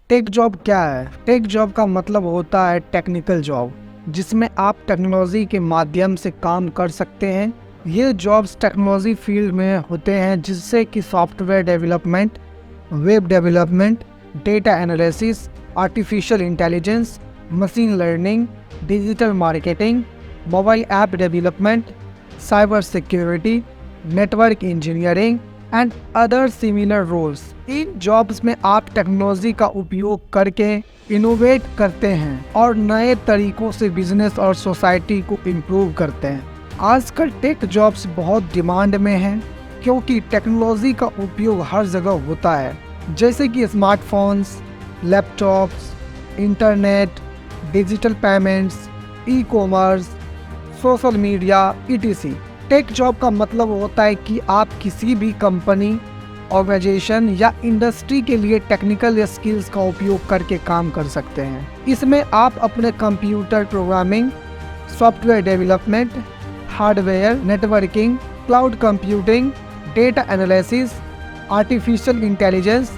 Tech job क्या है? Take job का मतलब होता है टेक्निकल जॉब, जिसमें आप टेक्नोलॉजी के माध्यम से काम कर सकते हैं। ये जॉब्स टेक्नोलॉजी फील्ड में होते हैं, जिससे कि software development, web development, data analysis, artificial intelligence, machine learning, digital marketing, mobile app development, cyber security, network engineering and other similar roles. इन जॉब्स में आप टेक्नोलॉजी का उपयोग करके इनोवेट करते हैं और नए तरीकों से बिजनेस और सोसाइटी को इम्प्रूव करते हैं। आजकल टेक जॉब्स बहुत डिमांड में हैं, क्योंकि टेक्नोलॉजी का उपयोग हर जगह होता है, जैसे कि smartphones, laptops, internet, digital payments, e commerce, social media etc। Tech job का मतलब होता है कि आप किसी भी कंपनी, ऑर्गेनाइजेशन या इंडस्ट्री के लिए टेक्निकल स्किल्स का उपयोग करके काम कर सकते हैं। इसमें आप अपने computer programming, software development, hardware, networking, cloud computing, data analysis, artificial intelligence,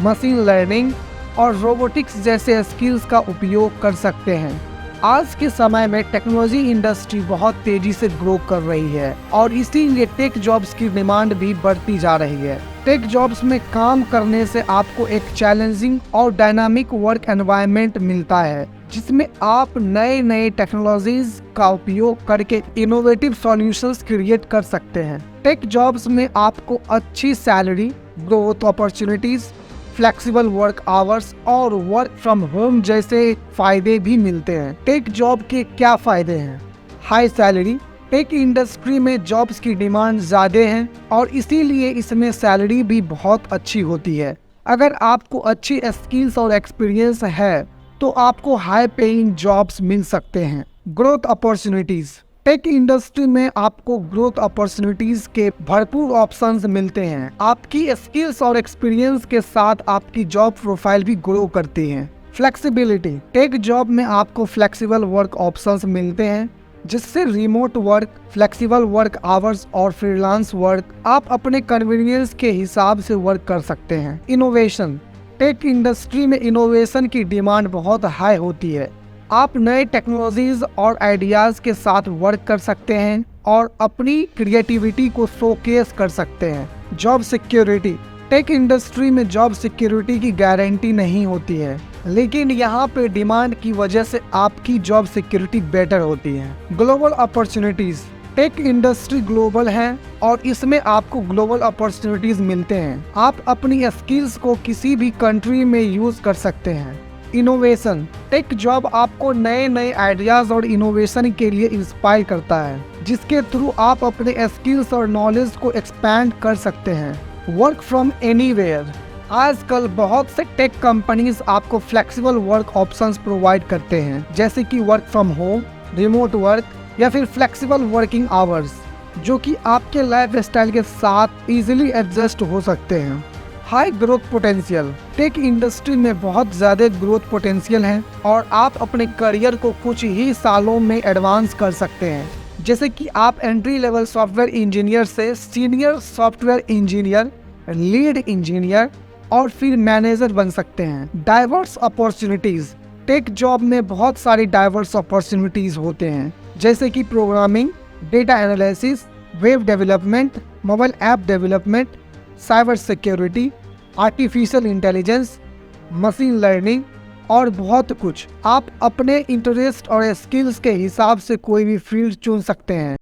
machine learning और रोबोटिक्स जैसे स्किल्स का उपयोग कर सकते हैं। आज के समय में टेक्नोलॉजी इंडस्ट्री बहुत तेजी से ग्रो कर रही है और इसीलिए टेक जॉब्स की डिमांड भी बढ़ती जा रही है। टेक जॉब्स में काम करने से आपको एक चैलेंजिंग और डायनामिक वर्क एनवायरनमेंट मिलता है, जिसमें आप नए नए टेक्नोलॉजीज का उपयोग करके इनोवेटिव सॉल्यूशंस क्रिएट कर सकते हैं। टेक जॉब्स में आपको अच्छी salary, growth opportunities, flexible work hours और वर्क फ्रॉम होम जैसे फायदे भी मिलते हैं। टेक जॉब के क्या फायदे हैं? High salary. टेक इंडस्ट्री में जॉब्स की डिमांड ज़्यादा है और इसीलिए इसमें सैलरी भी बहुत अच्छी होती है। अगर आपको अच्छी स्किल्स और एक्सपीरियंस है तो आपको हाई पेइंग जॉब्स मिल सकते हैं। Growth opportunities. टेक इंडस्ट्री में आपको ग्रोथ अपॉर्चुनिटीज के भरपूर ऑप्शंस मिलते हैं। आपकी स्किल्स और एक्सपीरियंस के साथ आपकी जॉब प्रोफाइल भी ग्रो करती है। फ्लेक्सिबिलिटी। टेक जॉब में आपको फ्लेक्सिबल वर्क ऑप्शंस मिलते हैं, जिससे remote work, flexible work hours और फ्रीलांस वर्क आप अपने कन्वीनियंस के हिसाब से वर्क कर सकते हैं। इनोवेशन। टेक इंडस्ट्री में इनोवेशन की डिमांड बहुत हाई होती है। आप नए टेक्नोलॉजीज और आइडियाज़ के साथ वर्क कर सकते हैं और अपनी क्रिएटिविटी को शोकेस कर सकते हैं। Job security. टेक इंडस्ट्री में जॉब सिक्योरिटी की गारंटी नहीं होती है, लेकिन यहाँ पे डिमांड की वजह से आपकी जॉब सिक्योरिटी बेटर होती है। Global opportunities. Tech industry global है और इसमें आपको ग्लोबल अपॉर्चुनिटीज़ मिलते हैं। आप अपनी स्किल्स को किसी भी कंट्री में यूज़ कर सकते हैं। इनोवेशन। टेक जॉब आपको नए नए आइडियाज और इनोवेशन के लिए इंस्पायर करता है, जिसके थ्रू आप अपने स्किल्स और नॉलेज को एक्सपैंड कर सकते हैं। Work from anywhere. आजकल बहुत से टेक कंपनीज आपको फ्लेक्सिबल वर्क ऑप्शंस प्रोवाइड करते हैं, जैसे कि work from home, remote work या फिर फ्लेक्सिबल वर्किंग आवर्स, जो कि आपके लाइफ स्टाइल के साथ इजीली एडजस्ट हो सकते हैं। High growth potential. Tech industry में बहुत ज़्यादा ग्रोथ पोटेंशियल है और आप अपने करियर को कुछ ही सालों में एडवांस कर सकते हैं, जैसे कि आप एंट्री लेवल सॉफ्टवेयर इंजीनियर से senior software engineer, lead engineer और फिर मैनेजर बन सकते हैं। Diverse opportunities. टेक जॉब में बहुत सारी डाइवर्स अपॉर्चुनिटीज़ होते हैं, जैसे कि programming, data analysis, web development, mobile app development, cyber security, artificial intelligence, machine learning और बहुत कुछ। आप अपने इंटरेस्ट और स्किल्स के हिसाब से कोई भी फील्ड चुन सकते हैं।